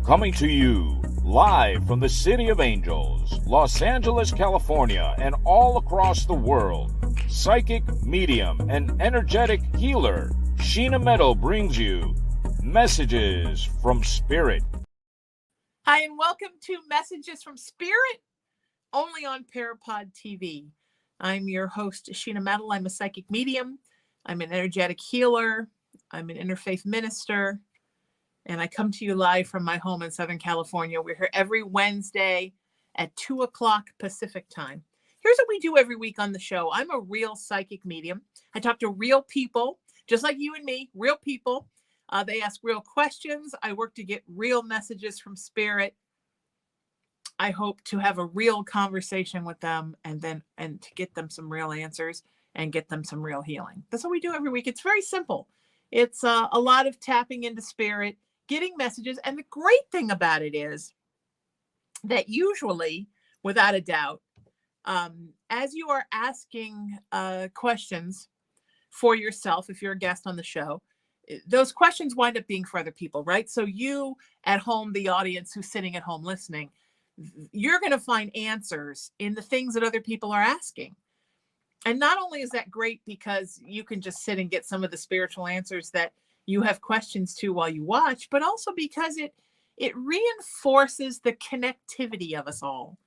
Coming to you live from the City of Angels, Los Angeles, California, and all across the world, psychic, medium, and energetic healer Sheena brings you Messages from Spirit. Hi, and welcome to Messages from Spirit, only on PARAPOD TV. I'm your host, Sheena. I'm a psychic medium. I'm an energetic healer. I'm an interfaith minister. And I come to you live from my home in Southern California. We're here every Wednesday at 2 o'clock Pacific time. Here's what we do every week on the show. I'm a real psychic medium. I talk to real people, just like you and me, real people. They ask real questions. I work to get real messages from Spirit. I hope to have a real conversation with them and to get them some real answers and get them some real healing. That's what we do every week. It's very simple. It's a lot of tapping into Spirit, getting messages. And the great thing about it is that usually, without a doubt, as you are asking questions for yourself, if you're a guest on the show, those questions wind up being for other people, right? So you at home, the audience who's sitting at home listening, you're going to find answers in the things that other people are asking. And not only is that great because you can just sit and get some of the spiritual answers that you have questions to while you watch, but also because it reinforces the connectivity of us all.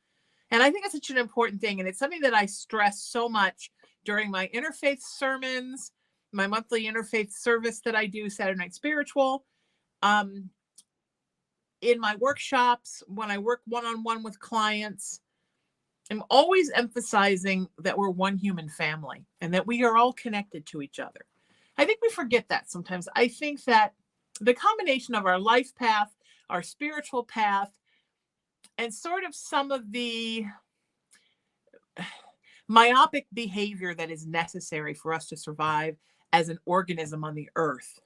And I think it's such an important thing. And it's something that I stress so much during my interfaith sermons, my monthly interfaith service that I do, Saturday Night Spiritual, in my workshops, when I work one-on-one with clients. I'm always emphasizing that we're one human family and that we are all connected to each other. I think we forget that sometimes. I think that the combination of our life path, our spiritual path, and sort of some of the myopic behavior that is necessary for us to survive as an organism on the earth.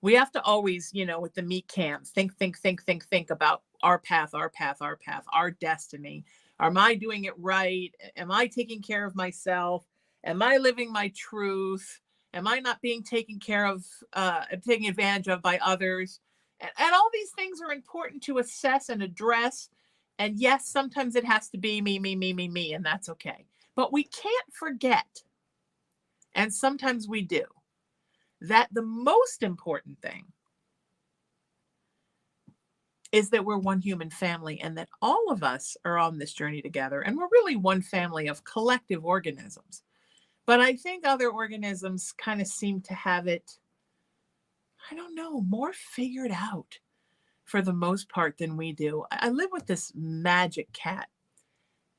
We have to always, with the meat cans, think about our path, our destiny. Am I doing it right? Am I taking care of myself? Am I living my truth? Am I not being taken advantage of by others? And all these things are important to assess and address. And yes, sometimes it has to be me, and that's okay. But we can't forget, and sometimes we do, that the most important thing is that we're one human family and that all of us are on this journey together. And we're really one family of collective organisms. But I think other organisms kind of seem to have it, more figured out for the most part than we do. I live with this magic cat.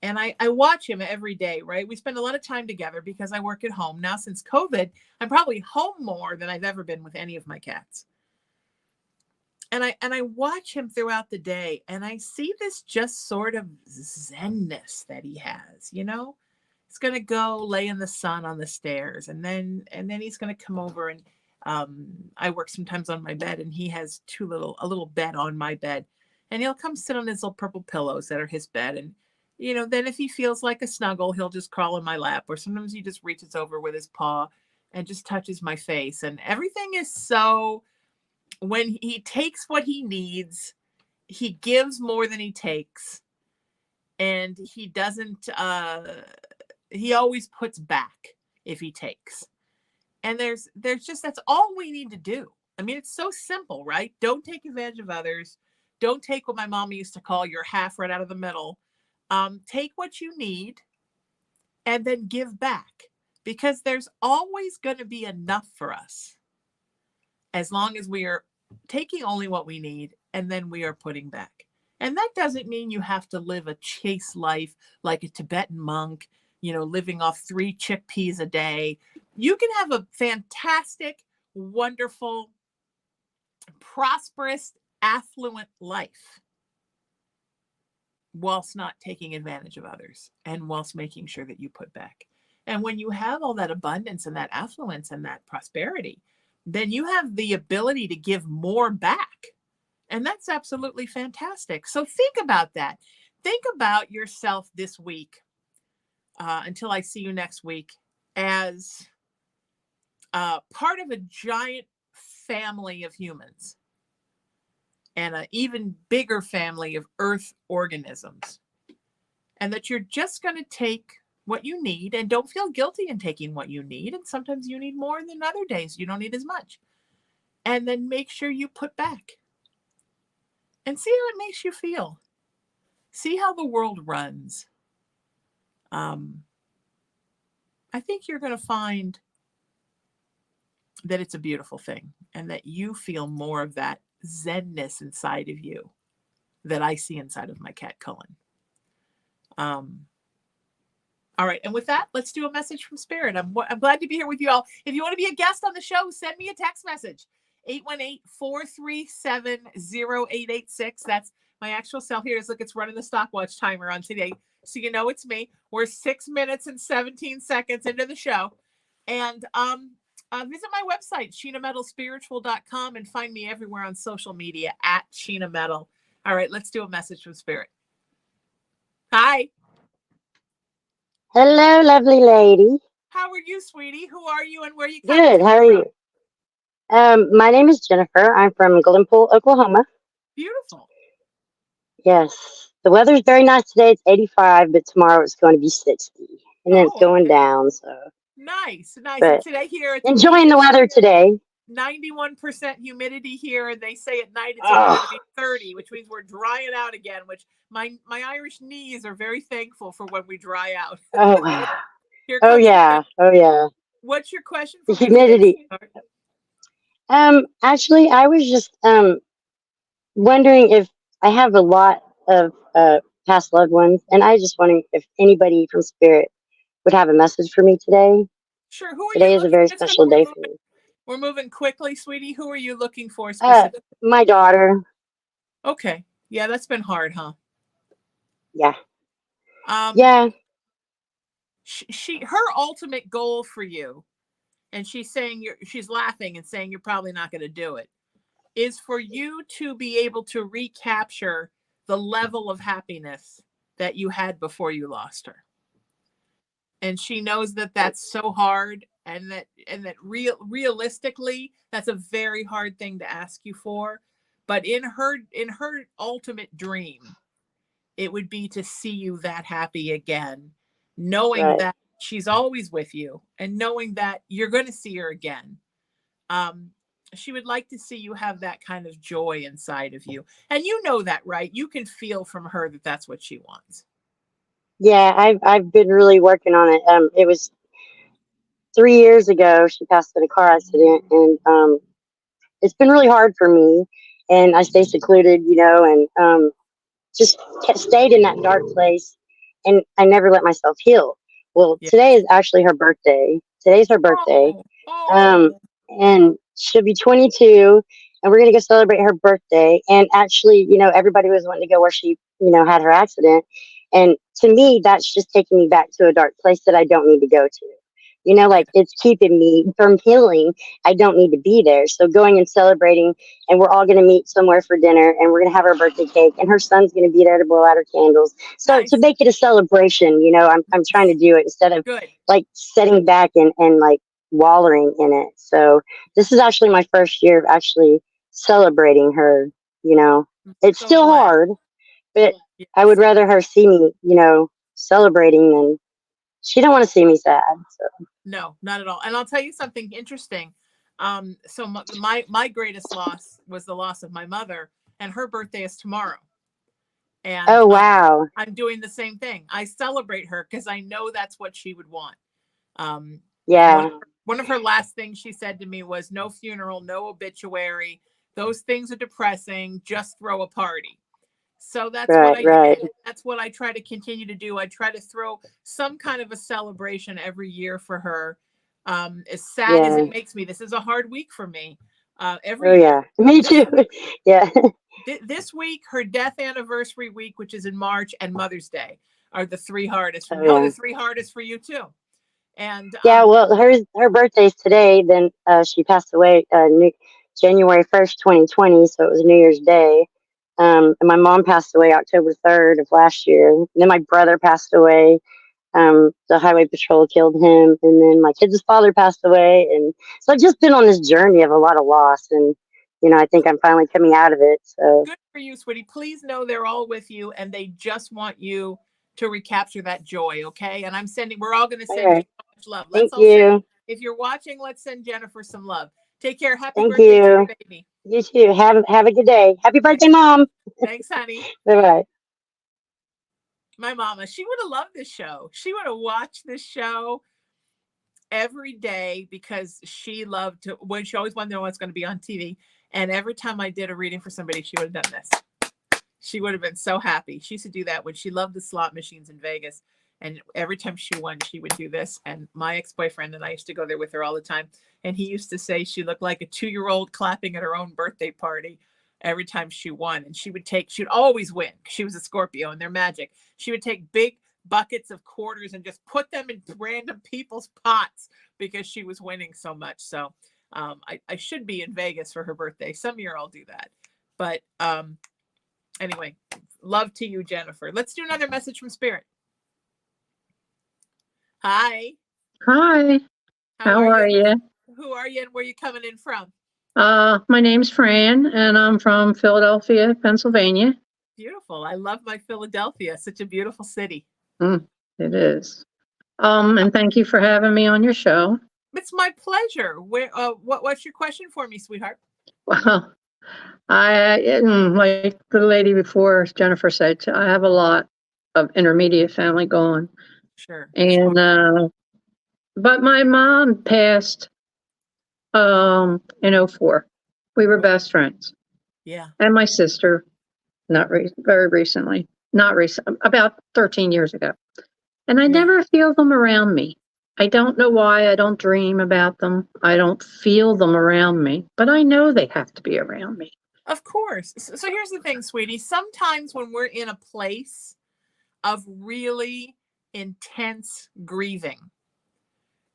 And I watch him every day, right? We spend a lot of time together because I work at home. Now, since COVID, I'm probably home more than I've ever been with any of my cats. And I watch him throughout the day, and I see this just sort of zenness that he has, He's going to go lay in the sun on the stairs, and then he's going to come over, and I work sometimes on my bed, and he has a little bed on my bed, and he'll come sit on his little purple pillows that are his bed, and then if he feels like a snuggle, he'll just crawl in my lap, or sometimes he just reaches over with his paw and just touches my face. And everything is so, when he takes what he needs, he gives more than he takes. And he doesn't, he always puts back if he takes. And there's just, that's all we need to do. I mean, it's so simple, right? Don't take advantage of others. Don't take what my mom used to call your half right out of the middle. Take what you need and then give back, because there's always going to be enough for us as long as we are taking only what we need and then we are putting back. And that doesn't mean you have to live a chaste life like a Tibetan monk, living off 3 chickpeas a day. You can have a fantastic, wonderful, prosperous, affluent life whilst not taking advantage of others and whilst making sure that you put back. And when you have all that abundance and that affluence and that prosperity, then you have the ability to give more back. And that's absolutely fantastic. So think about that. Think about yourself this week, until I see you next week, as part of a giant family of humans. and an even bigger family of earth organisms. And that you're just going to take what you need and don't feel guilty in taking what you need. And sometimes you need more than other days. You don't need as much. And then make sure you put back and see how it makes you feel. See how the world runs. I think you're going to find that it's a beautiful thing and that you feel more of that zenness inside of you that I see inside of my cat Cullen. All right. And with that, let's do a message from Spirit. I'm glad to be here with you all. If you want to be a guest on the show, send me a text message, 818-437-0886. That's my actual cell. Here's look, it's running the stopwatch timer on today. So you know it's me. We're 6 minutes and 17 seconds into the show. And visit my website, sheenametalspiritual.com, and find me everywhere on social media at Sheena Metal. All right, let's do a message from Spirit. Hi. Hello, lovely lady. How are you, sweetie? Who are you and where are you coming Good. to How me are from? you? My name is Jennifer. I'm from Glenpool, Oklahoma. Beautiful. Yes. The weather's very nice today. It's 85, but tomorrow it's going to be 60. And then it's Oh, going okay. down. So, Nice. And but today here it's enjoying the weather today. 91% humidity here, and they say at night it's only going to Oh, be 30, which means we're drying out again, which my Irish knees are very thankful for when we dry out. oh, wow. Here Oh, comes the yeah. Oh, yeah. What's your question The for me today, humidity. sweetheart? Actually, I was just wondering if I have a lot of past loved ones, and I just wondering if anybody from Spirit would have a message for me today. Sure. Who are you Today is a looking? very Just because special day for me. we're moving quickly, sweetie. Who are you looking for Uh, specifically? my daughter. Okay. Yeah, that's been hard, huh? Yeah. Um, Yeah. her ultimate goal for you, and she's laughing and saying you're probably not going to do it, is for you to be able to recapture the level of happiness that you had before you lost her. And she knows that that's so hard, and that realistically that's a very hard thing to ask you for. But in her ultimate dream, it would be to see you that happy again, knowing Right. that she's always with you and knowing that you're going to see her again. Um, she would like to see you have that kind of joy inside of you. And you know that, right? You can feel from her that that's what she wants. Yeah. I've been really working on it. It was 3 years ago she passed in a car accident, and it's been really hard for me. And I stay secluded, and just stayed in that dark place, and I never let myself heal. Well, Yeah. today is actually her birthday. Today's her birthday. Oh, Um, oh, and she'll be 22, and we're going to go celebrate her birthday. And actually, everybody was wanting to go where she, had her accident. And to me, that's just taking me back to a dark place that I don't need to go to. yeah, Like it's keeping me from healing. I don't need to be there. So going and celebrating, and we're all going to meet somewhere for dinner, and we're going to have our birthday cake, and her son's going to be there to blow out her candles. So to nice. make it a celebration, I'm trying to do it instead of Good. like sitting back and like wallowing in it. So this is actually my first year of actually celebrating her. You know, I'm it's so still glad. hard, but I would Yes. rather her see me, celebrating than she don't want to see me sad. So No, not at all. And I'll tell you something interesting. So my greatest loss was the loss of my mother, and her birthday is tomorrow. And oh wow, I'm doing the same thing. I celebrate her because I know that's what she would want. Um, one yeah, one of her last things she said to me was, "No funeral, no obituary. Those things are depressing. Just throw a party." So that's what right, I right, did. That's what I try to continue to do. I try to throw some kind of a celebration every year for her. As sad as yeah, it makes me, this is a hard week for me. Every oh year. yeah, me This too, yeah, this week, her death anniversary week, which is in March, and Mother's Day are the three hardest for oh me. Oh, yeah. the three hardest for you too. And Yeah, well, her birthday's today. Then she passed away January 1st, 2020. So it was New Year's Day. And my mom passed away October 3rd of last year. And then my brother passed away. The highway patrol killed him, and then my kid's father passed away. And so I've just been on this journey of a lot of loss. And I think I'm finally coming out of it. So, Good for you, sweetie. Please know they're all with you and they just want you to recapture that joy, okay? And we're all going to send you okay. so much love. Let's Thank all send, you. if you're watching, let's send Jennifer some love. Take care. Happy Thank birthday to your you. baby. You too. Have a good day. Happy birthday, Thanks, Mom. thanks, honey. Bye bye. My mama, she would have loved this show. She would have watched this show every day because she loved to, when she always wanted to know what's going to be on TV. And every time I did a reading for somebody, she would have done this. She would have been so happy. She used to do that when she loved the slot machines in Vegas. And every time she won, she would do this. And my ex-boyfriend and I used to go there with her all the time. And he used to say she looked like a 2-year-old clapping at her own birthday party every time she won. And she would always win. She was a Scorpio and they're magic. She would take big buckets of quarters and just put them in random people's pots because she was winning so much. So I should be in Vegas for her birthday. Some year I'll do that. But anyway, love to you, Jennifer. Let's do another message from Spirit. Hi. Hi. How are you? Who are you and where are you coming in from? My name's Fran and I'm from Philadelphia, Pennsylvania. Beautiful. I love my Philadelphia. Such a beautiful city. It is. And thank you for having me on your show. It's my pleasure. What's your question for me, sweetheart? Well, like the lady before, Jennifer said, I have a lot of intermediate family going. Sure. And but my mom passed in 2004. We were best friends. Yeah. And my sister, very recently, not recent, about 13 years ago. And I never feel them around me. I don't know why. I don't dream about them. I don't feel them around me, but I know they have to be around me. Of course. So here's the thing, sweetie. Sometimes when we're in a place of really intense grieving,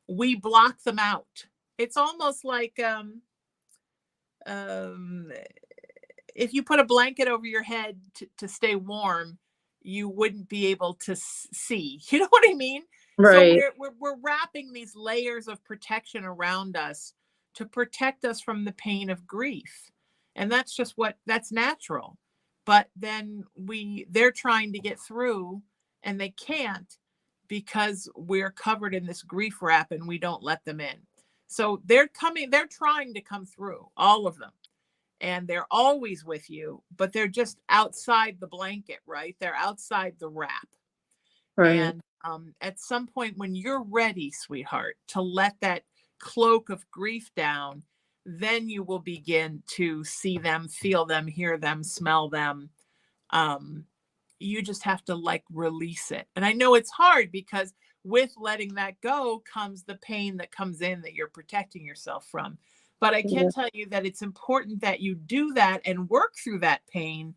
we block them out. It's almost like if you put a blanket over your head to stay warm, you wouldn't be able to see. You know what I mean? Right. So we're wrapping these layers of protection around us to protect us from the pain of grief. And that's that's natural. But then they're trying to get through and they can't because we're covered in this grief wrap and we don't let them in. So they're trying to come through, all of them. And they're always with you, but they're just outside the blanket, right? They're outside the wrap. Right. And at some point when you're ready, sweetheart, to let that cloak of grief down, then you will begin to see them, feel them, hear them, smell them. You just have to release it. And I know it's hard because with letting that go comes the pain that comes in that you're protecting yourself from. But I can tell you that it's important that you do that and work through that pain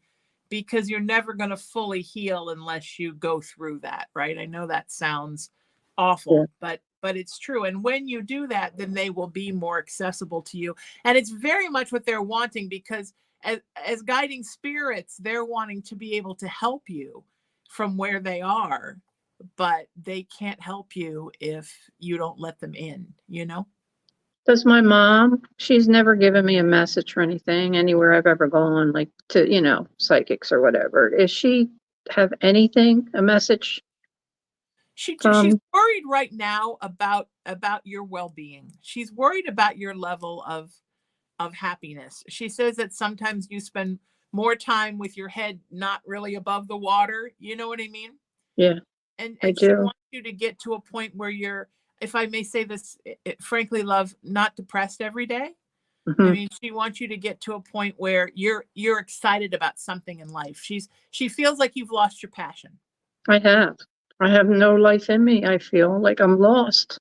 because you're never going to fully heal unless you go through that, right? I know that sounds awful, but it's true. And when you do that, then they will be more accessible to you. And it's very much what they're wanting because as guiding spirits, they're wanting to be able to help you from where they are, but they can't help you if you don't let them in, Does my mom, she's never given me a message or anything anywhere I've ever gone, like to, psychics or whatever. Does she have anything, a message? She's worried right now about your well-being. She's worried about your level of happiness. She says that sometimes you spend more time with your head not really above the water. You know what I mean? Yeah. And I she do. wants you to get to a point where you're, if I may say this, frankly, love, not depressed every day. Mm-hmm. I mean, she wants you to get to a point where you're excited about something in life. She feels like you've lost your passion. I have no life in me. I feel like I'm lost.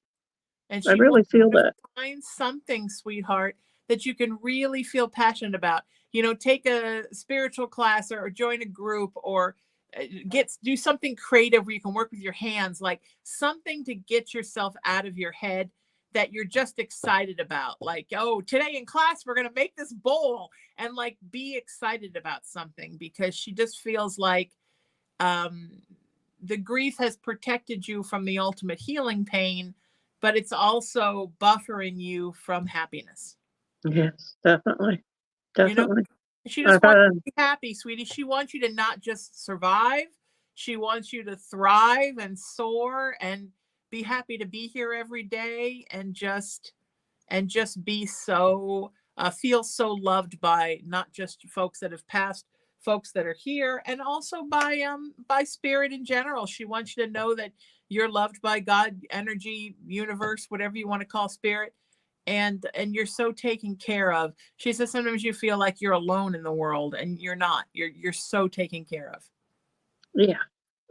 And I really feel that. Find something, sweetheart, that you can really feel passionate about. Take a spiritual class or join a group or do something creative where you can work with your hands, like something to get yourself out of your head that you're just excited about. Like, oh, today in class, we're going to make this bowl and be excited about something because she just feels like the grief has protected you from the ultimate healing pain, but it's also buffering you from happiness. Yes, definitely. You know, definitely. she I've just had wants a, you to be happy, sweetie. She wants you to not just survive. She wants you to thrive and soar and be happy to be here every day and just be so feel so loved by not just folks that have passed, folks that are here, and also by spirit in general. She wants you to know that you're loved by God, energy, universe, whatever you want to call spirit, and you're so taken care of. She says sometimes you feel like you're alone in the world, and you're not. You're so taken care of. yeah,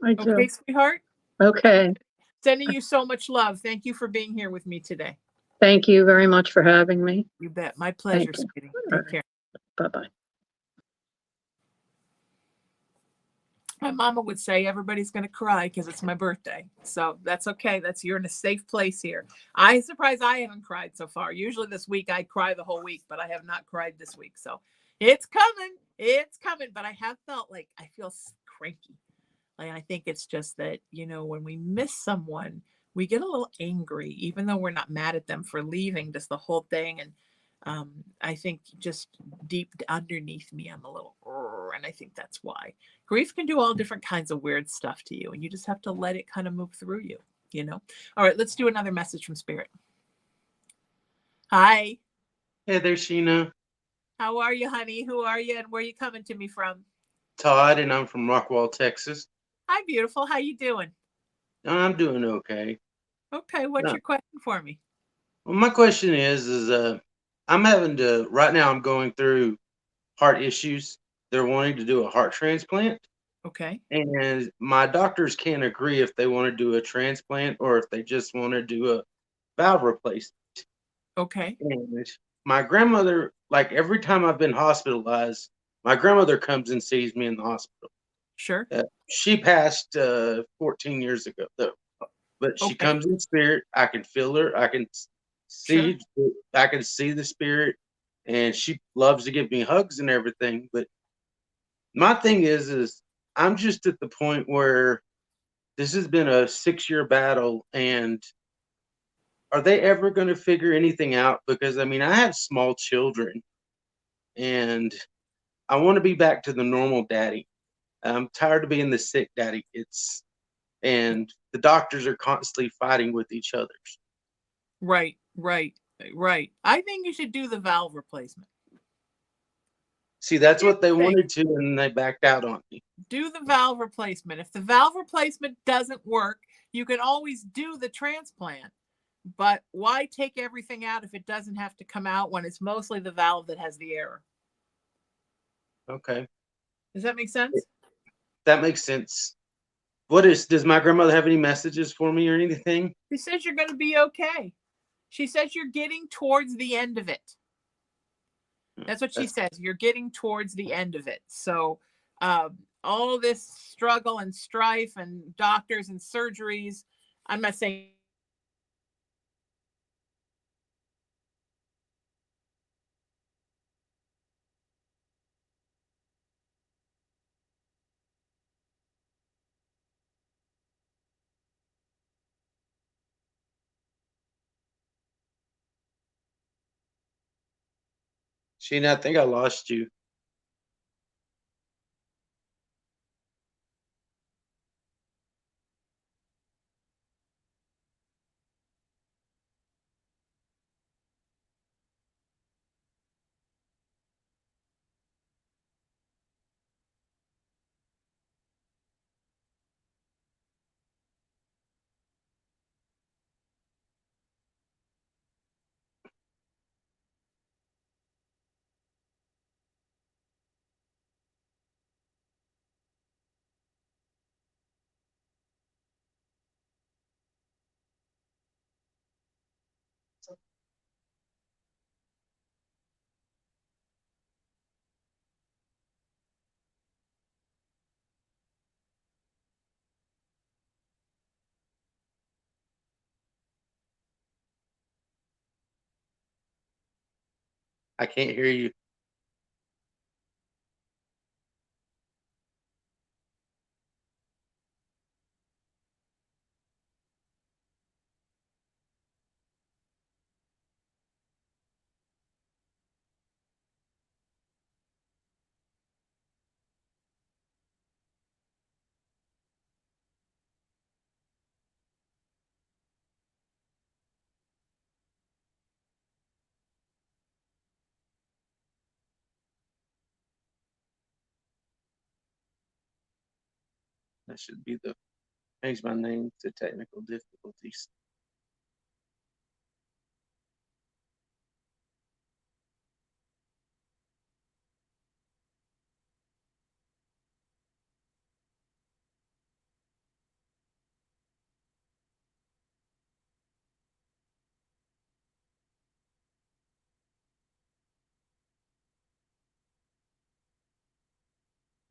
I Okay, do. sweetheart. Okay. Sending you so much love. Thank you for being here with me today. Thank you very much for having me. You bet. My pleasure, Thank you. sweetie. All Take right. care. Bye-bye. My mama would say everybody's going to cry because it's my birthday. So that's okay. You're in a safe place here. I'm surprised I haven't cried so far. Usually this week I cry the whole week, but I have not cried this week. So it's coming. It's coming. But I have felt like I feel cranky. Like I think it's just that, when we miss someone, we get a little angry, even though we're not mad at them for leaving, just the whole thing. And I think just deep underneath me, I'm a little, and I think that's why. Grief can do all different kinds of weird stuff to you, and you just have to let it kind of move through you. All right, let's do another message from Spirit. Hi. Hey there, Sheena. How are you, honey? Who are you, and where are you coming to me from? Todd, and I'm from Rockwall, Texas. Hi, beautiful. How you doing? I'm doing okay. Okay, what's No. your question for me? Well, my question I'm having to right now. I'm going through heart issues. They're wanting to do a heart transplant, Okay. and my doctors can't agree if they want to do a transplant or if they just want to do a valve replacement. Okay. And my grandmother, like every time I've been hospitalized, my grandmother comes and sees me in the hospital. Sure. She passed 14 years ago, though. But she Okay. comes in spirit. I can feel her. I can Sure. see. I can see the spirit, and she loves to give me hugs and everything. But my thing is I'm just at the point where this has been a 6-year battle, and are they ever going to figure anything out? Because I mean, I have small children, and I want to be back to the normal daddy. I'm tired of being the sick daddy. And the doctors are constantly fighting with each other. Right, right, right. I think you should do the valve replacement. See, that's Here's what the they thing. wanted to, and they backed out on me. Do the valve replacement. If the valve replacement doesn't work, you can always do the transplant. But why take everything out if it doesn't have to come out when it's mostly the valve that has the error? Okay, Does that make sense? that makes sense. Does my grandmother have any messages for me or anything? She says you're going to be okay. She says you're getting towards the end of it. That's what she That's, says. You're getting towards the end of it. So, all this struggle and strife and doctors and surgeries, I'm not saying Sheena, I think I lost you. I can't hear you. That should be the change my name to technical difficulties.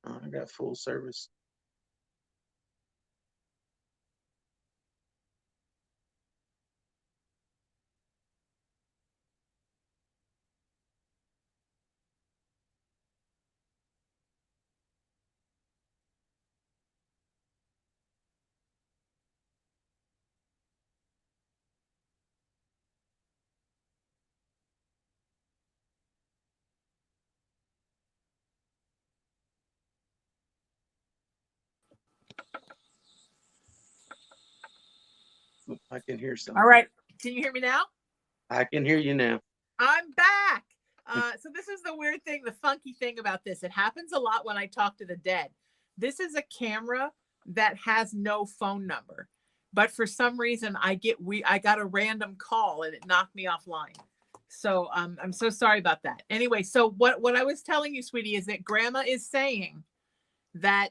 I got full service. I can hear something. All right. Can you hear me now? I can hear you now. I'm back. So this is the weird thing, the funky thing about this. It happens a lot when I talk to the dead. This is a camera that has no phone number, but for some reason I got a random call and it knocked me offline. So I'm so sorry about that. Anyway, so what I was telling you, sweetie, is that Grandma is saying that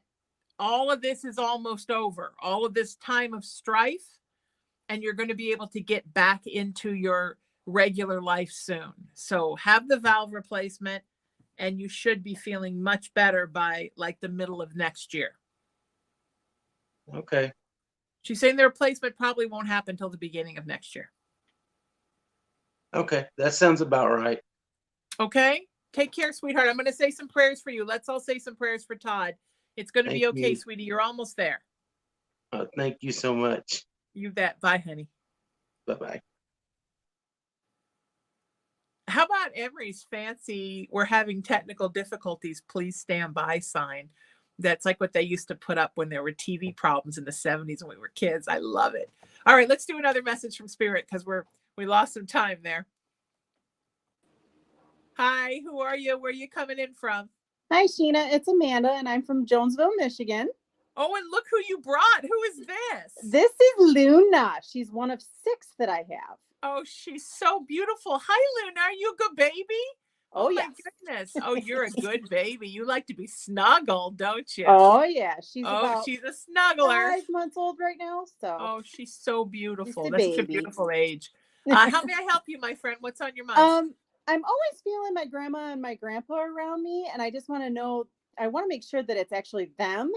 all of this is almost over, all of this time of strife, and you're going to be able to get back into your regular life soon. So have the valve replacement and you should be feeling much better by like the middle of next year. Okay. She's saying the replacement probably won't happen until the beginning of next year. Okay. That sounds about right. Okay. Take care, sweetheart. I'm going to say some prayers for you. Let's all say some prayers for Todd. It's going to be okay, sweetie. You're almost there. Thank you so much. You bet. Bye, honey. Bye-bye. How about Emery's fancy, we're having technical difficulties, please stand by sign? That's like what they used to put up when there were TV problems in the 70s when we were kids. I love it. All right, let's do another message from Spirit because we lost some time there. Hi, who are you? Where are you coming in from? Hi, Sheena. It's Amanda, and I'm from Jonesville, Michigan. Oh, and look who you brought. Who is this? This is Luna. She's one of 6 that I have. Oh, she's so beautiful. Hi, Luna. Are you a good baby? Oh, my yes. goodness. Oh, you're a good baby. You like to be snuggled, don't you? Oh, yeah. She's she's a snuggler. 5 months old right now. So. Oh, she's so beautiful. That's such a beautiful age. How may I help you, my friend? What's on your mind? I'm always feeling my grandma and my grandpa around me, and I just want to know, I want to make sure that it's actually them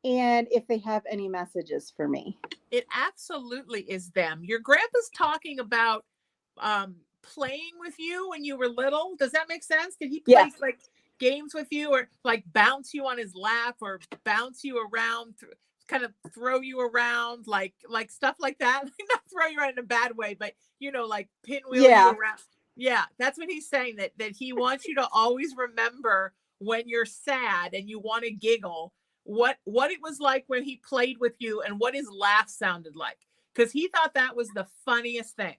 and if they have any messages for me. It absolutely is them. Your grandpa's talking about playing with you when you were little. Does that make sense? Did he play like games with you or like bounce you on his lap or bounce you around, kind of throw you around, like stuff like that? Not throw you around in a bad way, but like pinwheel you around. Yeah, that's what he's saying, that he wants you to always remember when you're sad and you want to giggle, what it was like when he played with you and what his laugh sounded like, because he thought that was the funniest thing.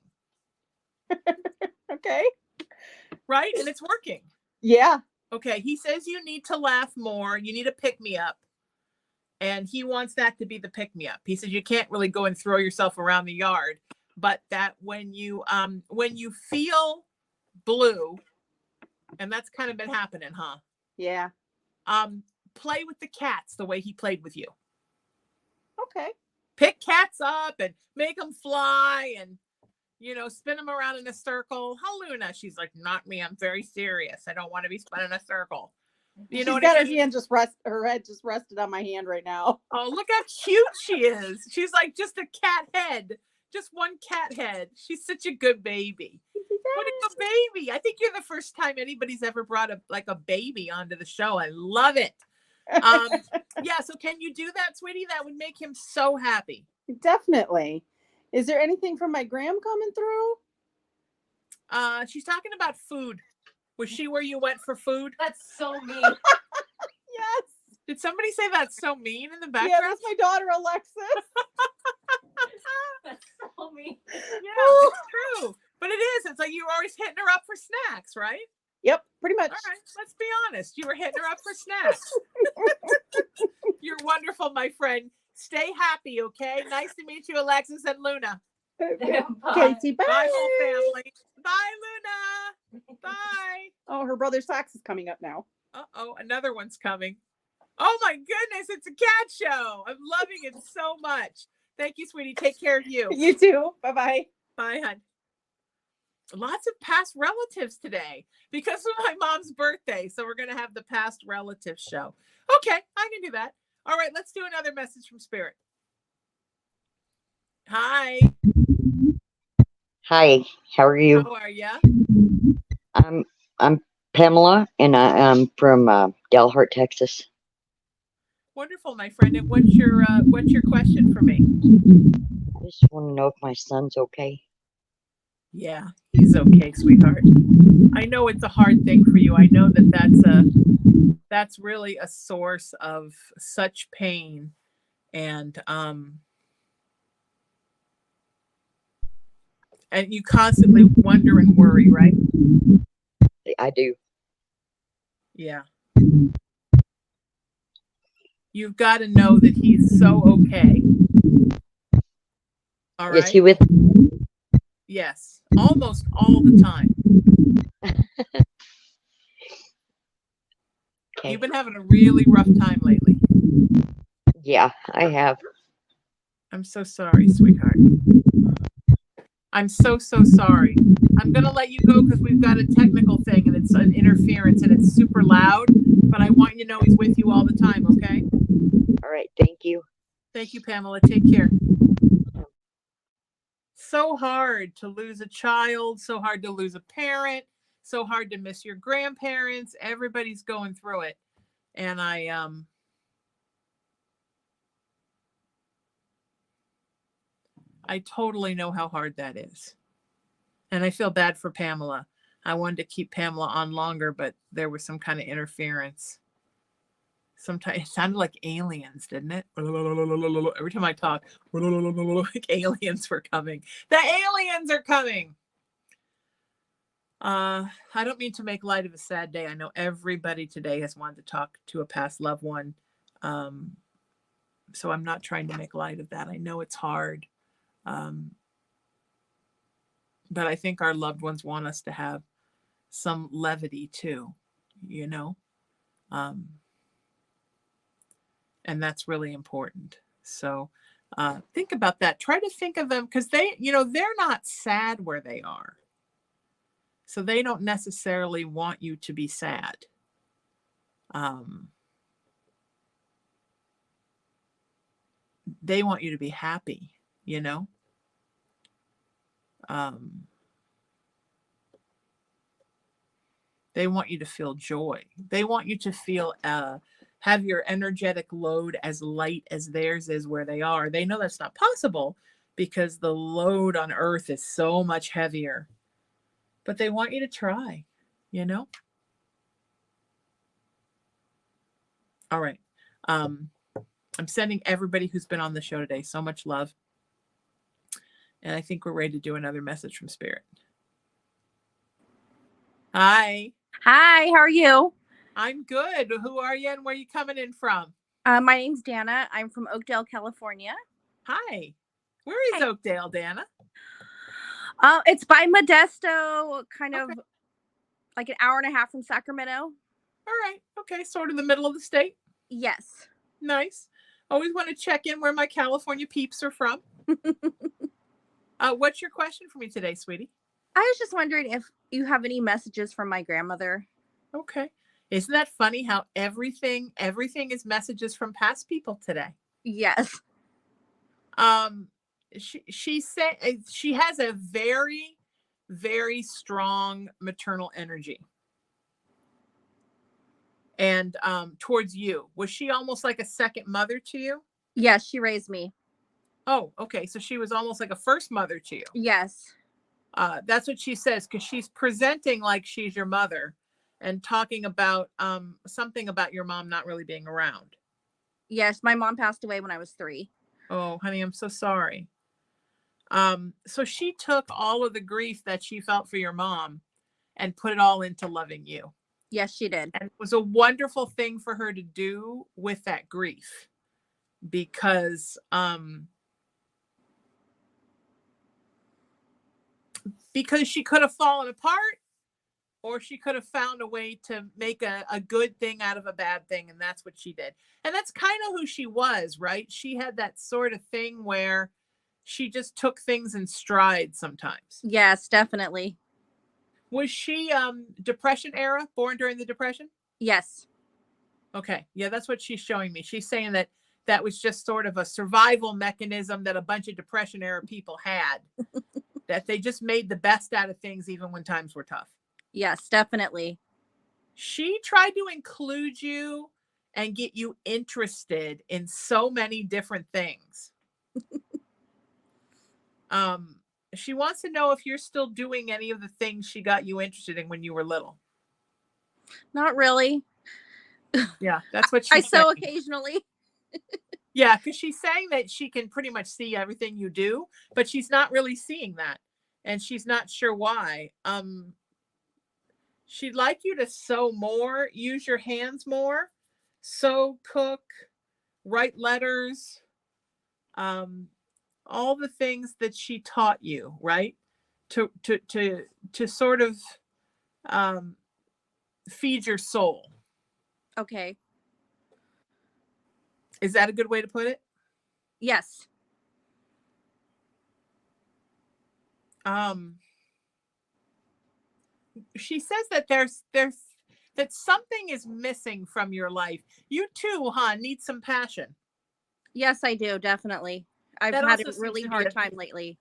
Okay. Right? And it's working. Yeah. Okay. He says you need to laugh more. You need a pick-me-up. And he wants that to be the pick-me-up. He says you can't really go and throw yourself around the yard, but that when you feel blue, and that's kind of been happening, huh? Yeah. Play with the cats the way he played with you. Okay. Pick cats up and make them fly and spin them around in a circle. How, Luna? She's like, not me. I'm very serious. I don't want to be spun in a circle. She's got her hand her head just rested on my hand right now. Oh, look how cute she is. She's like just a cat head. Just one cat head. She's such a good baby. What a good baby. I think you're the first time anybody's ever brought a baby onto the show. I love it. Yeah, so can you do that, sweetie? That would make him so happy. Definitely. Is there anything from my gram coming through? She's talking about food. Was she where you went for food? That's so mean. Yes. Did somebody say that's so mean in the background? Yeah, that's my daughter Alexis. That's so mean. Yeah, it's true. But it is. It's like you're always hitting her up for snacks, right? Yep, pretty much. All right, let's be honest. You were hitting her up for snacks. You're wonderful, my friend. Stay happy, okay? Nice to meet you, Alexis and Luna. Casey, bye. Bye, whole family. Bye, Luna. Bye. Oh, her brother Socks is coming up now. Uh-oh, another one's coming. Oh, my goodness, it's a cat show. I'm loving it so much. Thank you, sweetie. Take care of you. You too. Bye-bye. Bye, hon. Lots of past relatives today because of my mom's birthday. So we're going to have the past relatives show. Okay, I can do that. All right, let's do another message from Spirit. Hi. Hi, how are you? How are ya? I'm Pamela, and I am from Dalhart, Texas. Wonderful, my friend. And what's your question for me? I just want to know if my son's okay. Yeah, he's okay, sweetheart. I know it's a hard thing for you. I know that's really a source of such pain, and you constantly wonder and worry, right? I do. Yeah. You've got to know that he's so okay. All right. Is he with? Yes, almost all the time. Okay. You've been having a really rough time lately. Yeah, I have. I'm so sorry, sweetheart. I'm so sorry. I'm going to let you go because we've got a technical thing and it's an interference and it's super loud, but I want you to know he's with you all the time, okay? All right, thank you. Thank you, Pamela. Take care. So hard to lose a child, so hard to lose a parent, so hard to miss your grandparents. Everybody's going through it. And I totally know how hard that is. And I feel bad for Pamela. I wanted to keep Pamela on longer, but there was some kind of interference. Sometimes it sounded like aliens, didn't it? Every time I talk, like aliens were coming. The aliens are coming. I don't mean to make light of a sad day. I know everybody today has wanted to talk to a past loved one. So I'm not trying to make light of that. I know it's hard. But I think our loved ones want us to have some levity too, you know? And that's really important. So think about that. Try to think of them because they're not sad where they are. So they don't necessarily want you to be sad. They want you to be happy, you know? They want you to feel joy. They want you to feel have your energetic load as light as theirs is where they are. They know that's not possible because the load on Earth is so much heavier. But they want you to try, you know? All right. I'm sending everybody who's been on the show today so much love. And I think we're ready to do another message from Spirit. Hi. Hi, how are you? I'm good. Who are you and where are you coming in from? My name's Dana. I'm from Oakdale, California. Hi. Where is Oakdale, Dana? It's by Modesto, kind of like an hour and a half from Sacramento. All right. Okay. Sort of the middle of the state. Yes. Nice. Always want to check in where my California peeps are from. What's your question for me today, sweetie? I was just wondering if you have any messages from my grandmother. Okay. Isn't that funny how everything is messages from past people today? Yes. She said she has a very, very strong maternal energy. And towards you. Was she almost like a second mother to you? Yes, she raised me. Oh, okay. So she was almost like a first mother to you. Yes. That's what she says, because she's presenting like she's your mother and talking about something about your mom not really being around. Yes, my mom passed away when I was 3. Oh, honey, I'm so sorry. So she took all of the grief that she felt for your mom and put it all into loving you. Yes, she did. And it was a wonderful thing for her to do with that grief, because she could have fallen apart, or she could have found a way to make a good thing out of a bad thing. And that's what she did. And that's kind of who she was, right? She had that sort of thing where she just took things in stride sometimes. Yes, definitely. Was she Depression era, born during the Depression? Yes. Okay. Yeah, that's what she's showing me. She's saying that that was just sort of a survival mechanism that a bunch of Depression era people had, that they just made the best out of things even when times were tough. Yes, definitely. She tried to include you and get you interested in so many different things. She wants to know if you're still doing any of the things she got you interested in when you were little. Not really. Yeah, that's what she's saying. So occasionally. Yeah, because she's saying that she can pretty much see everything you do, but she's not really seeing that. And she's not sure why. She'd like you to sew more, use your hands more, sew, cook, write letters, all the things that she taught you, right? To sort of feed your soul. Okay. Is that a good way to put it? Yes. She says that there's that something is missing from your life. You too, need some passion. Yes, I do, definitely. I've had a really hard time lately.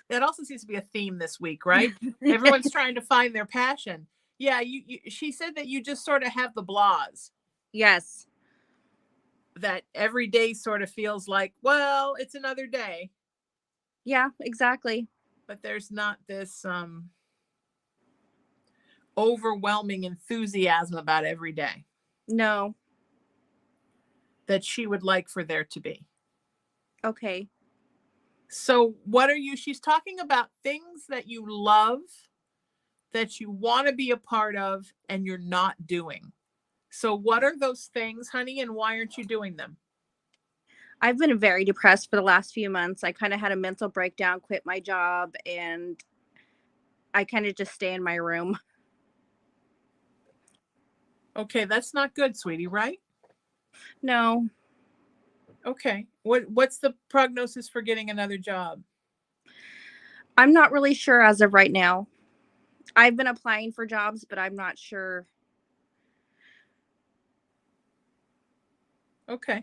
That also seems to be a theme this week, right? Everyone's trying to find their passion. Yeah, she said that you just sort of have the blahs. Yes. That every day sort of feels like, well, it's another day. Yeah, exactly. But there's not this overwhelming enthusiasm about every day. No. That she would like for there to be. Okay. So she's talking about things that you love, that you want to be a part of, and you're not doing. So what are those things, honey, and why aren't you doing them? I've been very depressed for the last few months. I kind of had a mental breakdown, quit my job, and I kind of just stay in my room. Okay, that's not good, sweetie, right? No. Okay. What's the prognosis for getting another job? I'm not really sure as of right now. I've been applying for jobs, but I'm not sure. Okay.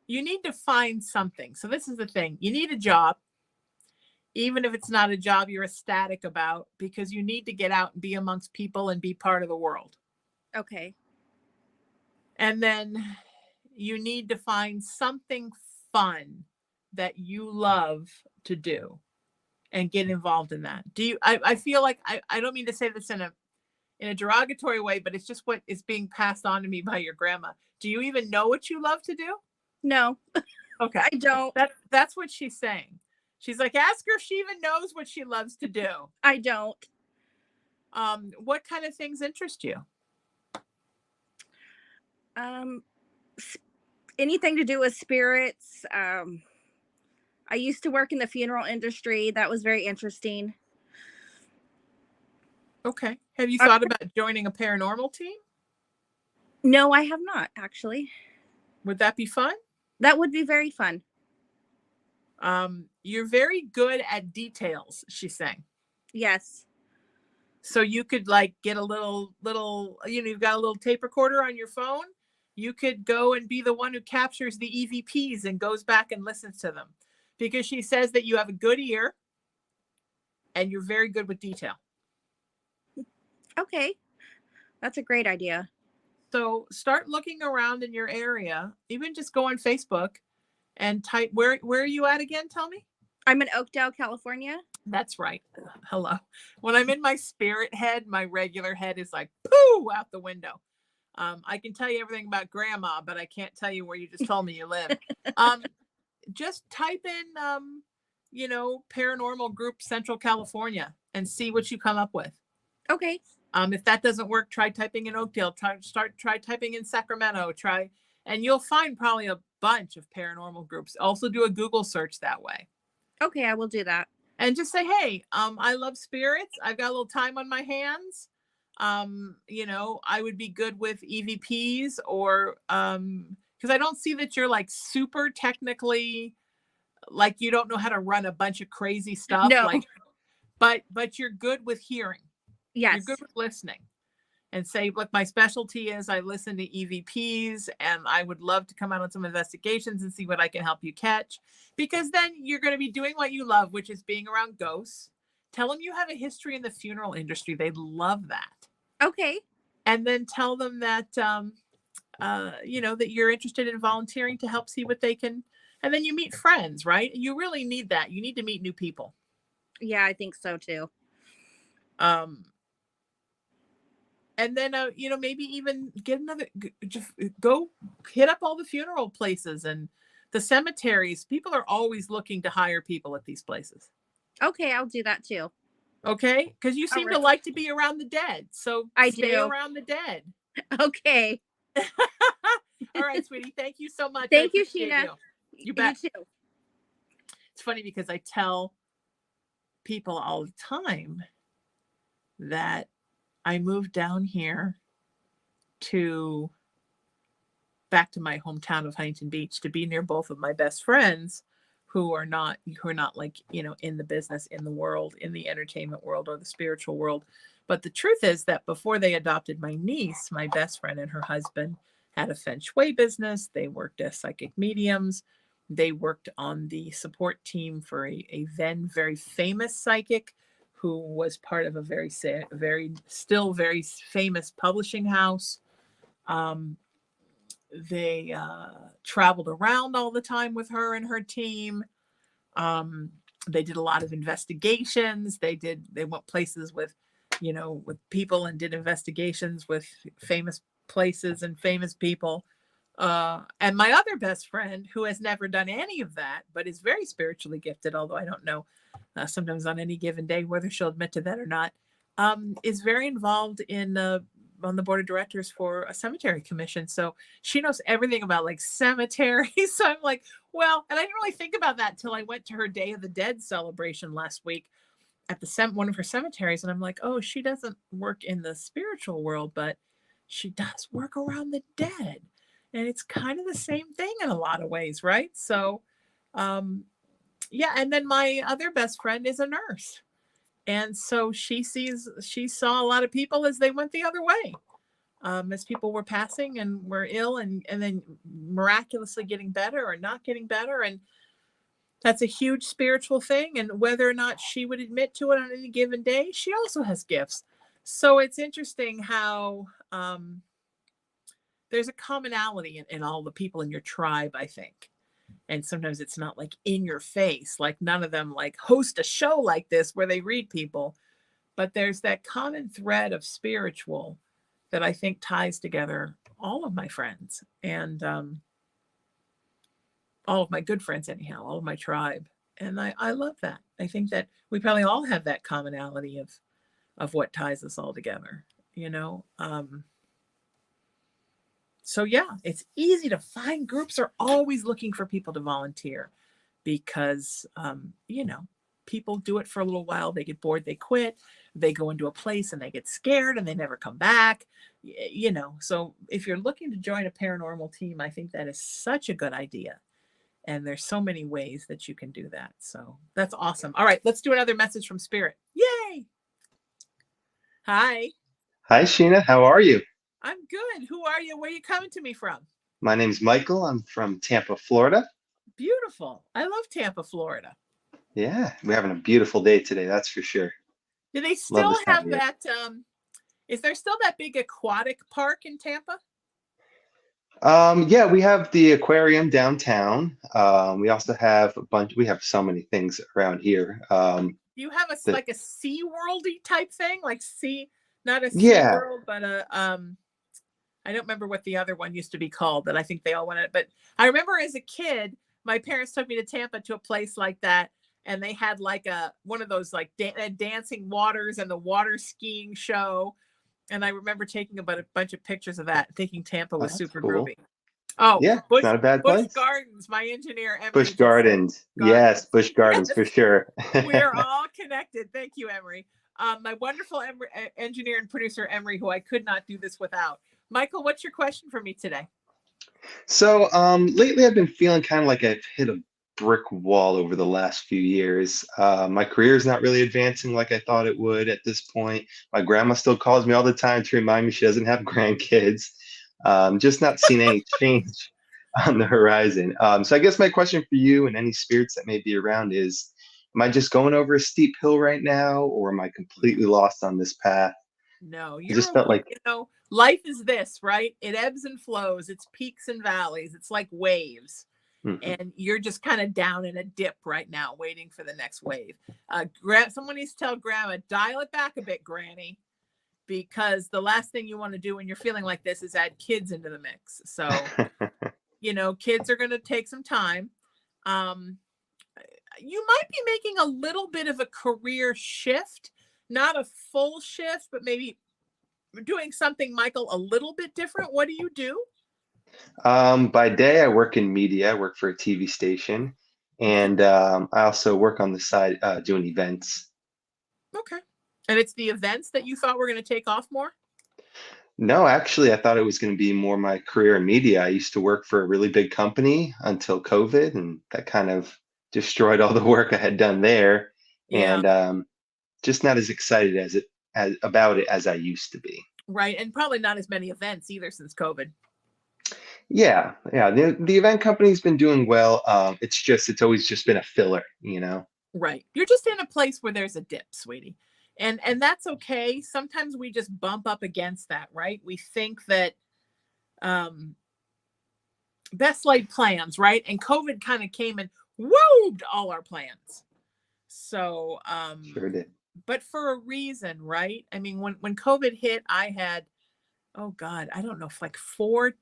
You need to find something. So this is the thing. You need a job, even if it's not a job you're ecstatic about, because you need to get out and be amongst people and be part of the world. Okay. And then you need to find something fun that you love to do and get involved in that. I feel like I don't mean to say this in a derogatory way, but it's just what is being passed on to me by your grandma. Do you even know what you love to do? No. Okay. I don't. That's what she's saying. She's like, ask her if she even knows what she loves to do. I don't. What kind of things interest you? Anything to do with spirits. I used to work in the funeral industry. That was very interesting. Okay. Have you thought about joining a paranormal team? No, I have not, actually. Would that be fun? That would be very fun. You're very good at details, she's saying. Yes. So you could like get a little, you've got a little tape recorder on your phone. You could go and be the one who captures the EVPs and goes back and listens to them, because she says that you have a good ear and you're very good with detail. Okay. That's a great idea. So start looking around in your area, even just go on Facebook and type, where are you at again? Tell me. I'm in Oakdale, California. That's right. Hello. When I'm in my spirit head, my regular head is like, poo, out the window. I can tell you everything about grandma, but I can't tell you where you just told me you live. Just type in paranormal group Central California and see what you come up with. Okay. If that doesn't work, try typing in Oakdale, try typing in Sacramento, and you'll find probably a bunch of paranormal groups. Also do a Google search that way. Okay, I will do that. And just say, hey, I love spirits. I've got a little time on my hands. I would be good with EVPs or because I don't see that you're like super technically, like you don't know how to run a bunch of crazy stuff. No. Like, but you're good with hearing. Yes. You're good with listening. And say, look, my specialty is I listen to EVPs and I would love to come out on some investigations and see what I can help you catch. Because then you're going to be doing what you love, which is being around ghosts. Tell them you have a history in the funeral industry. They'd love that. Okay. And then tell them that, that you're interested in volunteering to help see what they can. And then you meet friends, right? You really need that. You need to meet new people. Yeah, I think so too. And then, maybe even get just go hit up all the funeral places and the cemeteries. People are always looking to hire people at these places. Okay, I'll do that too. Okay? Because you seem to like to be around the dead. So stay around the dead. Okay. All right, sweetie. Thank you so much. Thank you, Sheena. You bet. You too. It's funny because I tell people all the time that I moved down here back to my hometown of Huntington Beach to be near both of my best friends who are not like, in the business, in the world, in the entertainment world or the spiritual world. But the truth is that before they adopted my niece, my best friend and her husband had a feng shui business. They worked as psychic mediums. They worked on the support team for a then very famous psychic who was part of a very famous publishing house. They traveled around all the time with her and her team. They did a lot of investigations. They went places with people and did investigations with famous places and famous people. And my other best friend, who has never done any of that, but is very spiritually gifted, although I don't know sometimes on any given day whether she'll admit to that or not, is very involved on the board of directors for a cemetery commission. So she knows everything about like cemeteries. So I'm like, well, and I didn't really think about that till I went to her Day of the Dead celebration last week at one of her cemeteries. And I'm like, oh, she doesn't work in the spiritual world, but she does work around the dead. And it's kind of the same thing in a lot of ways, right? So, yeah. And then my other best friend is a nurse. And so she saw a lot of people as they went the other way, as people were passing and were ill and then miraculously getting better or not getting better. And that's a huge spiritual thing. And whether or not she would admit to it on any given day, she also has gifts. So it's interesting how there's a commonality in all the people in your tribe, I think. And sometimes it's not like in your face, like none of them like host a show like this where they read people, but there's that common thread of spiritual that I think ties together all of my friends and all of my good friends, anyhow, all of my tribe. And I love that. I think that we probably all have that commonality of what ties us all together, So yeah, it's easy to find. Groups are always looking for people to volunteer because, people do it for a little while. They get bored, they quit, they go into a place and they get scared and they never come back, So if you're looking to join a paranormal team, I think that is such a good idea. And there's so many ways that you can do that. So that's awesome. All right, let's do another message from Spirit. Yay. Hi. Hi, Sheena. How are you? I'm good. Who are you? Where are you coming to me from? My name's Michael. I'm from Tampa, Florida. Beautiful. I love Tampa, Florida. Yeah, we're having a beautiful day today. That's for sure. Do they still have that? Is there still that big aquatic park in Tampa? Yeah, we have the aquarium downtown. We also have we have so many things around here. Do you have like a Sea Worldy type thing? Like not a Sea World, but I don't remember what the other one used to be called that I think they all wanted. But I remember as a kid, my parents took me to Tampa to a place like that. and they had like one of those like dancing waters and the water skiing show. And I remember taking about a bunch of pictures of that, thinking Tampa Oh, was that's super cool. groovy. Oh, Yeah, it's not a bad Busch place. Gardens. My engineer Emery Busch just said Gardens. Yes, Gardens. Busch Gardens Yes, for sure. we're all connected. Thank you, Emery. My wonderful engineer and producer Emery, who I could not do this without. Michael, what's your question for me today? So, lately I've been feeling kind of like I've hit a brick wall over the last few years. My career is not really advancing like I thought it would at this point. My grandma still calls me all the time to remind me she doesn't have grandkids. Just not seeing any change on the horizon. So I guess my question for you and any spirits that may be around is, am I just going over a steep hill right now, or am I completely lost on this path? No, I just felt like, life is this, right? It ebbs and flows. It's peaks and valleys. It's like waves. mhm. And you're just kind of down in a dip right now, waiting for the next wave. Someone needs to tell grandma, dial it back a bit, Granny, because the last thing you want to do when you're feeling like this is add kids into the mix. So, kids are going to take some time. You might be making a little bit of a career shift, not a full shift, but maybe doing something, Michael, a little bit different. What do you do? By day, I work in media. I work for a TV station, Okay. and I also work on the side doing events. Okay. And it's the events that you thought were going to take off more? No, actually, I thought it was going to be more my career in media. I used to work for a really big company until COVID, and that kind of destroyed all the work I had done there, Yeah. and just not as excited as about it as I used to be. Right. And probably not as many events either since COVID. Yeah, yeah. The event company's been doing well. It's always just been a filler. Right. You're just in a place where there's a dip, sweetie. And that's okay. Sometimes we just bump up against that, right? We think that um best laid plans, right? And COVID kind of came and whooped all our plans. So Sure did. but for a reason, right? I mean, when COVID hit, I had, oh God, I don't know, like 4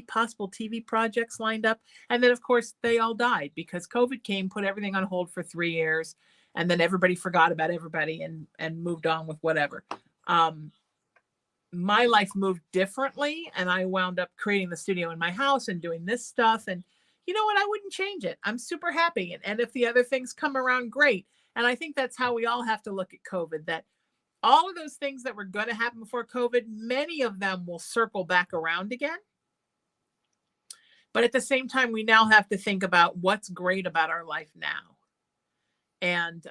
possible TV projects lined up. And then of course they all died because COVID came, put everything on hold for 3 years, and then everybody forgot about everybody and moved on with whatever. My life moved differently, and I wound up creating the studio in my house and doing this stuff. And you know what? I wouldn't change it. I'm super happy. And if the other things come around, great. And I think that's how we all have to look at COVID, that all of those things that were going to happen before COVID, many of them will circle back around again. But at the same time, we now have to think about what's great about our life now. And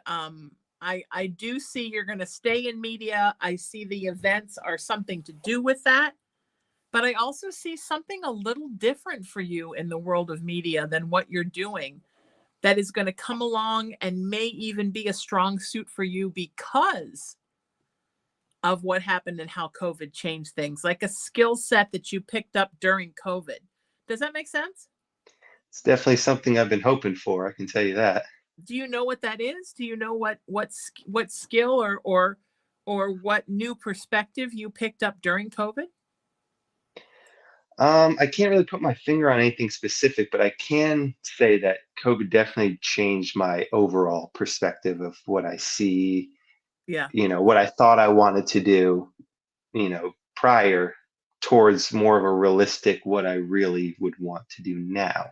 I do see you're going to stay in media. I see the events are something to do with that. But I also see something a little different for you in the world of media than what you're doing that is going to come along and may even be a strong suit for you because of what happened and how COVID changed things, like a skill set that you picked up during COVID. Does that make sense? It's definitely something I've been hoping for, I can tell you that. Do you know what that is? Do you know what skill or what new perspective you picked up during COVID? I can't really put my finger on anything specific, but I can say that COVID definitely changed my overall perspective of what I see, Yeah. what I thought I wanted to do, prior, towards more of a realistic what I really would want to do now.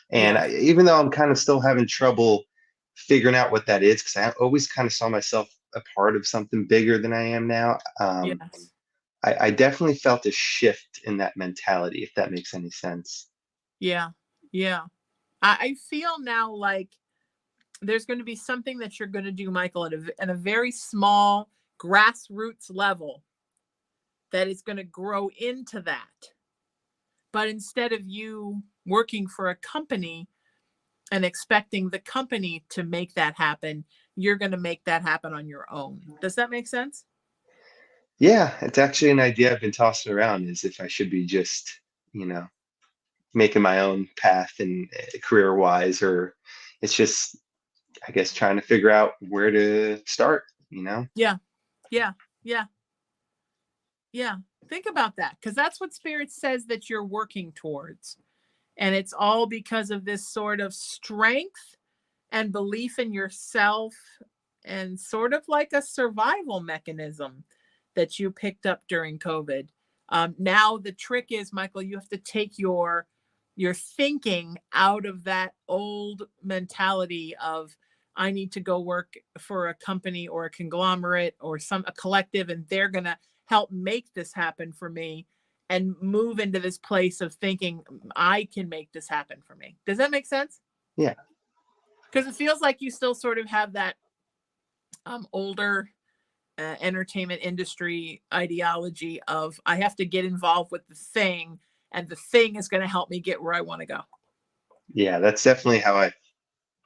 And Yeah. even though I'm kind of still having trouble figuring out what that is, because I always kind of saw myself a part of something bigger than I am now. Yes. I definitely felt a shift in that mentality, if that makes any sense. Yeah. Yeah. I feel now like there's going to be something that you're going to do, Michael, at a very small grassroots level that is going to grow into that. But instead of you working for a company and expecting the company to make that happen, you're going to make that happen on your own. Does that make sense? Yeah, it's actually an idea I've been tossing around, is if I should be just, you know, making my own path and career wise, or it's just, I guess, trying to figure out where to start. Yeah. Yeah. Yeah. Yeah. Think about that, because that's what Spirit says that you're working towards. And it's all because of this sort of strength and belief in yourself, and sort of like a survival mechanism that you picked up during COVID. Now the trick is, Michael, you have to take your thinking out of that old mentality of, I need to go work for a company or a conglomerate or a collective, and they're going to help make this happen for me, and move into this place of thinking, I can make this happen for me. Does that make sense? Yeah. Because it feels like you still sort of have that older entertainment industry ideology of, I have to get involved with the thing, and the thing is going to help me get where I want to go. Yeah, that's definitely how I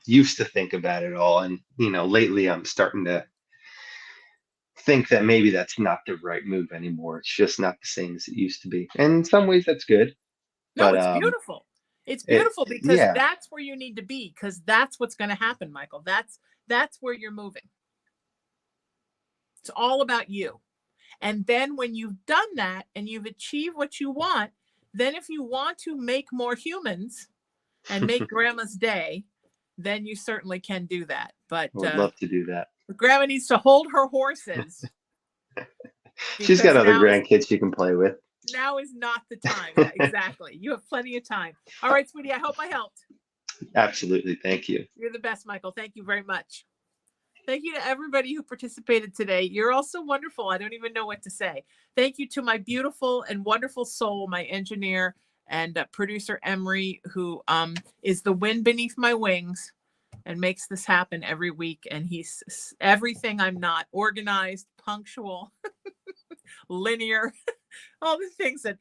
used to think about it all. And, lately I'm starting to think that maybe that's not the right move anymore. It's just not the same as it used to be. And in some ways that's good. No, But it's beautiful. It's it, beautiful because yeah, that's where you need to be, because that's what's going to happen, Michael. That's where you're moving. It's all about you. And then when you've done that and you've achieved what you want, then if you want to make more humans and make Grandma's day, then you certainly can do that. But I would love to do that. Grandma needs to hold her horses. She's got because other now is grandkids she can play with. now is not the time. Yeah, exactly. You have plenty of time. All right, sweetie, I hope I helped. Absolutely. Thank you. You're the best, Michael. Thank you very much. Thank you to everybody who participated today. You're all so wonderful. I don't even know what to say. Thank you to my beautiful and wonderful soul, my engineer and producer Emery, who is the wind beneath my wings and makes this happen every week. And he's everything I'm not: organized, punctual, linear, all the things that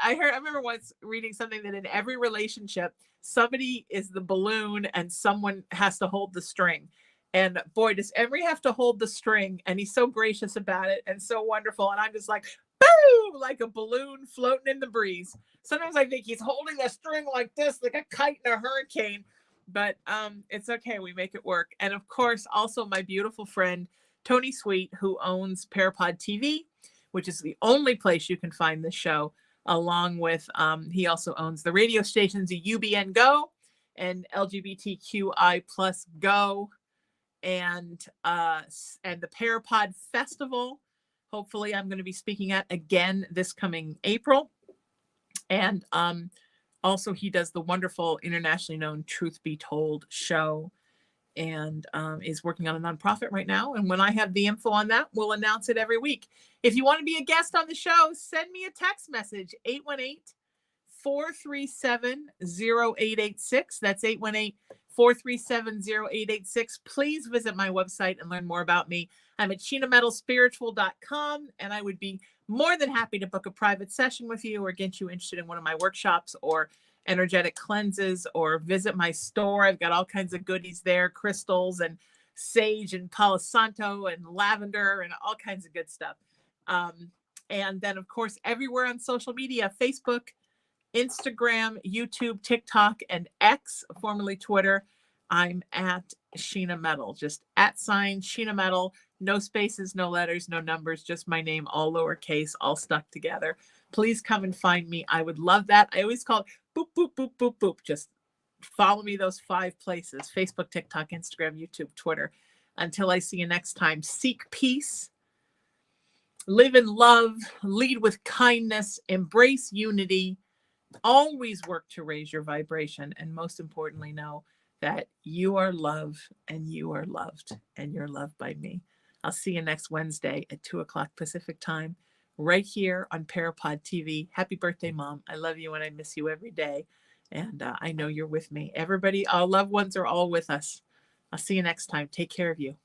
I remember once reading something that in every relationship, somebody is the balloon and someone has to hold the string. And boy, does Emery have to hold the string, and he's so gracious about it and so wonderful. And I'm just like, boom, like a balloon floating in the breeze. Sometimes I think he's holding a string like this, like a kite in a hurricane, but it's okay. We make it work. And of course, also my beautiful friend, Tony Sweet, who owns Parapod TV, which is the only place you can find this show, along with, he also owns the radio stations UBN Go and LGBTQI plus Go, and the Parapod Festival. Hopefully I'm going to be speaking at again this coming April. And also he does the wonderful internationally known Truth Be Told show, and is working on a nonprofit right now. And when I have the info on that, we'll announce it every week. If you want to be a guest on the show, send me a text message, 818-437-0886. That's 818-437-0886. Please visit my website and learn more about me. I'm at sheenametalspiritual.com, and I would be more than happy to book a private session with you or get you interested in one of my workshops or energetic cleanses, or visit my store. I've got all kinds of goodies there, crystals and sage and Palo Santo and lavender and all kinds of good stuff. And then, of course, everywhere on social media, Facebook, Instagram, YouTube, TikTok, and X, formerly Twitter, I'm at Sheena Metal, just @ Sheena Metal, no spaces, no letters, no numbers, just my name, all lowercase, all stuck together. Please come and find me. I would love that. I always call it boop, boop, boop, boop, boop. Just follow me those 5 places: Facebook, TikTok, Instagram, YouTube, Twitter. Until I see you next time, seek peace, live in love, lead with kindness, embrace unity, always work to raise your vibration, and most importantly, know that you are loved and you are loved and you're loved by me. I'll see you next Wednesday at 2:00 Pacific time, right here on Parapod TV. Happy birthday, Mom. I love you and I miss you every day. And I know you're with me. Everybody, our loved ones are all with us. I'll see you next time. Take care of you.